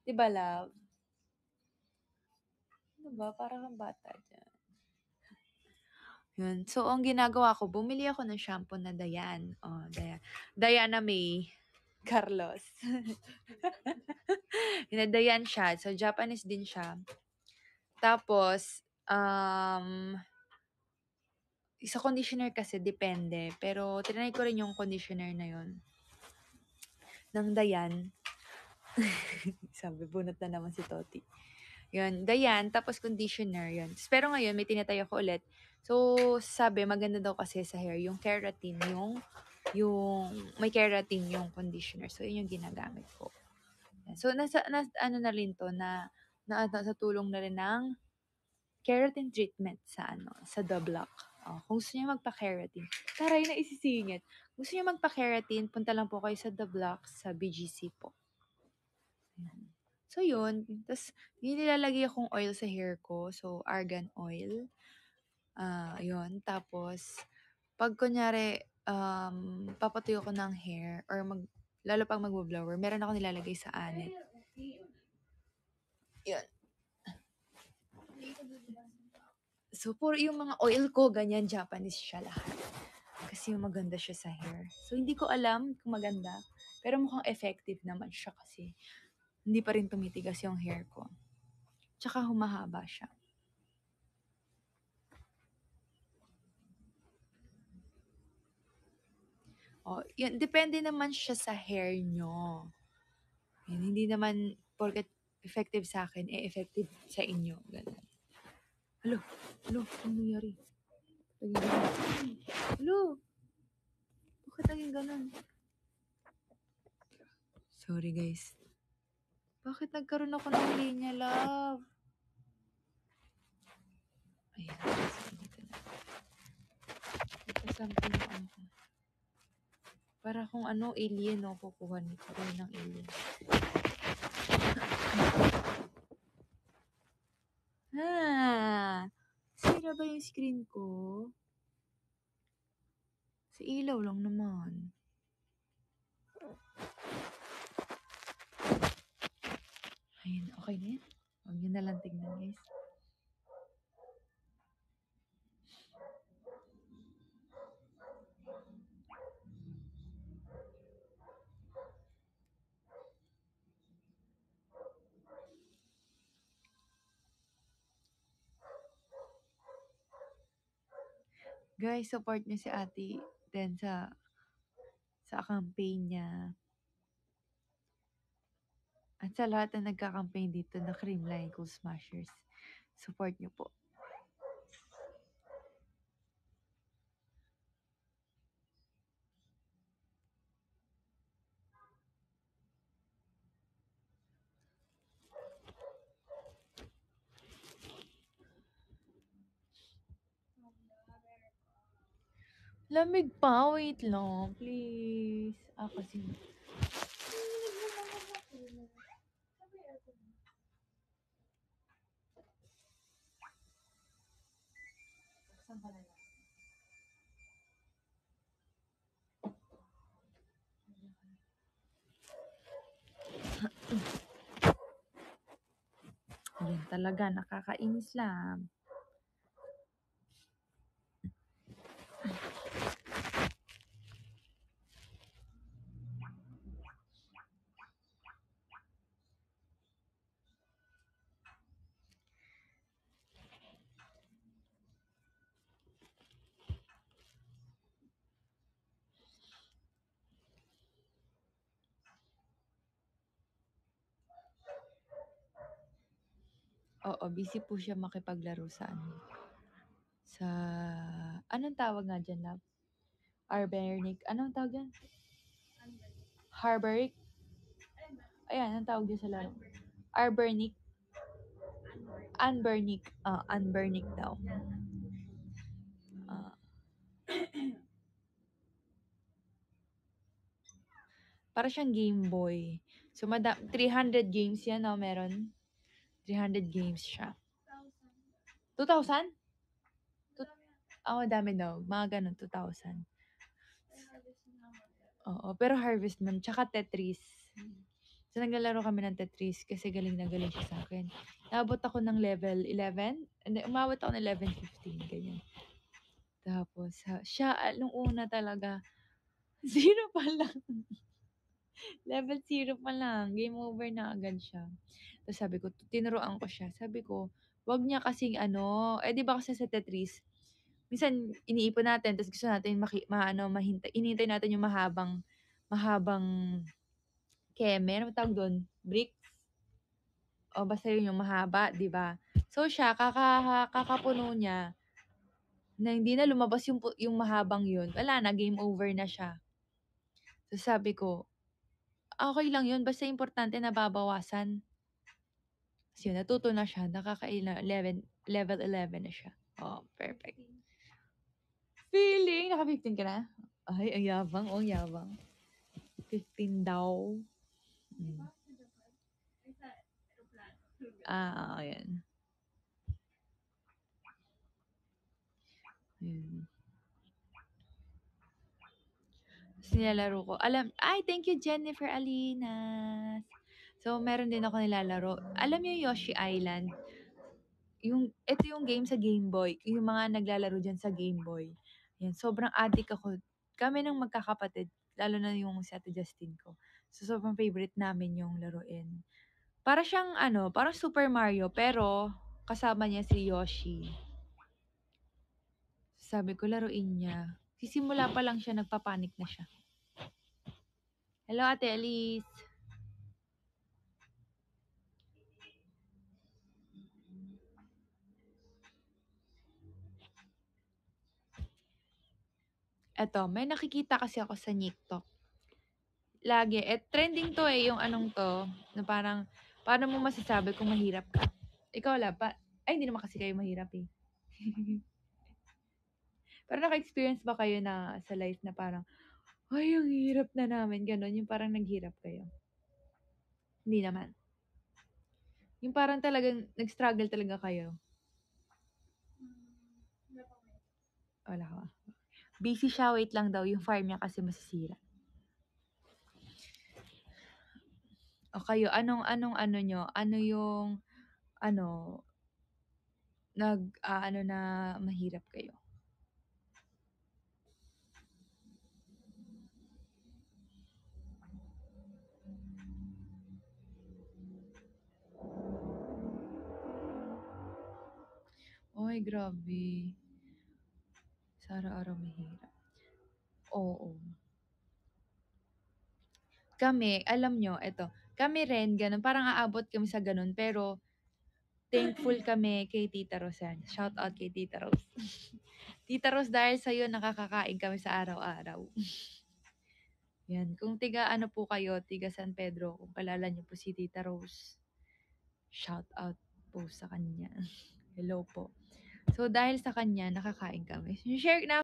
'Di ba, love? Ano ba, para kang bata diyan. Yun. So, ang ginagawa ko, bumili ako ng shampoo na Dayan. Oh, Diana May Carlos. Dayan siya. So, Japanese din siya. Tapos, sa conditioner kasi, depende. Pero, tinry ko rin yung conditioner na yun. Ng Dayan. Sabi, bunot na naman si Toti. Yun, Dayan, tapos conditioner, yun. Pero ngayon, may tinatay ako ulit. So, sabi, maganda daw kasi sa hair, yung keratin, yung may keratin yung conditioner. So, yun yung ginagamit ko. So, ano na rin to, sa tulong na rin ng keratin treatment sa The Block. Kung gusto niyo magpa-keratin, taray na isisingit. Gusto niyo magpa-keratin, punta lang po kayo sa The Block sa BGC po. Ayan. So, yun. Tapos, nilalagay akong oil sa hair ko. So, argan oil. Yun. Tapos, pag kunyari, papatuyo ko ng hair or lalo pag mag-blower, meron ako nilalagay sa anit. Yun. So, puro yung mga oil ko, ganyan, Japanese siya lahat. Kasi maganda siya sa hair. So, hindi ko alam kung maganda. Pero mukhang effective naman siya kasi hindi pa rin tumitigas yung hair ko. Tsaka humahaba siya. Yun, depende naman siya sa hair nyo. Yun, hindi naman porket effective sa akin, effective sa inyo. Ganun. Hello, ano nangyari? Hello, bakit naging ganun? Sorry guys. Bakit nagkaroon ako ng linya, love? Ayan, dito na. Ito something ako. Para kung alien, kukuha nito rin ng alien. Sira ba yung screen ko? Sa ilaw lang naman. Ayun, okay na yan. Huwag nyo na lang tignan, guys. Guys, support nyo si Ate Den sa campaign niya. At sa lahat na nagka-campaign dito na Creamline Cool Smashers, support nyo po. Lamig pa, wait lang, please. Kasi saan ka na lang? Yan talaga, nakakainis lang. Oo, busy po siya makipaglaro sa anong tawag nga dyan, love? Arbernic. Anong tawag dyan? Harboric? Ayan, anong tawag dyan sa laro? Arbernic. Unburnic. Unburnic daw. Para siyang Game Boy. So, 300 games yan, meron. 300 games siya. 2,000? Dami daw. Mga ganun, 2,000. Oo, pero Harvest Moon, tsaka Tetris. So, naglalaro kami ng Tetris kasi galing na galing siya sa'kin. Naabot ako ng level 11, hindi, umabot ako ng level 15, ganyan. Tapos, siya, nung una talaga, 0 pa lang. Level 0 pa lang, game over na agad siya. Tapos sabi ko, tinuruan ko siya. Sabi ko, wag niya kasing ano, di ba kasi sa Tetris, minsan iniipon natin, tapos gusto natin hinintay natin yung mahabang keme, ano tawag doon? Bricks? O basta yun yung mahaba, di ba? So siya, kakapuno niya, na hindi na lumabas yung mahabang yun. Wala na, game over na siya. So sabi ko, okay lang yun, basta importante nababawasan. So yun, natuto na siya, level 11 na siya. Oh, perfect. Feeling, naka 15 ka na? Ay, ang yabang, ang yabang. 15 daw. Mm. Ayan. Ayun. Tapos nilalaro ko. Thank you, Jennifer Alinas. So, meron din ako nilalaro. Alam niyo yung Yoshi Island? Ito yung game sa Game Boy. Yung mga naglalaro dyan sa Game Boy. Yan, sobrang addict ako. Kami ng magkakapatid, lalo na yung si Ate Justin ko. So, sobrang favorite namin yung laruin. Para siyang, parang Super Mario, pero kasama niya si Yoshi. Sabi ko, laruin niya. Sisimula pa lang siya, nagpapanik na siya. Hello, Ate Elise. Eto, may nakikita kasi ako sa TikTok. Lagi. Trending to yung anong to, na parang, paano mo masasabi kung mahirap ka? Ikaw wala pa. Ay, hindi naman kasi kayo mahirap eh. Pero naka-experience ba kayo na sa life na parang, ay, ang hirap na namin, gano'n, yung parang naghirap kayo? Hindi naman. Yung parang talagang nag-struggle talaga kayo. Wala ka. Busy siya, wait lang daw, yung farm niya kasi masisira. O kayo, anong ano nyo? Ano yung, na mahirap kayo? Ay, grabe. Sa araw-araw mahirap. Oo. Kami, alam nyo, kami rin, ganun, parang aabot kami sa ganun, pero thankful kami kay Tita Rosan. Shout out kay Tita Rose. Tita Rose, dahil sa'yo, nakakakain kami sa araw-araw. Yan. Kung ano po kayo, tiga San Pedro, kung kalala niyo po si Tita Rose, shout out po sa kanya. Hello po. So, dahil sa kanya, nakakain kami. Share na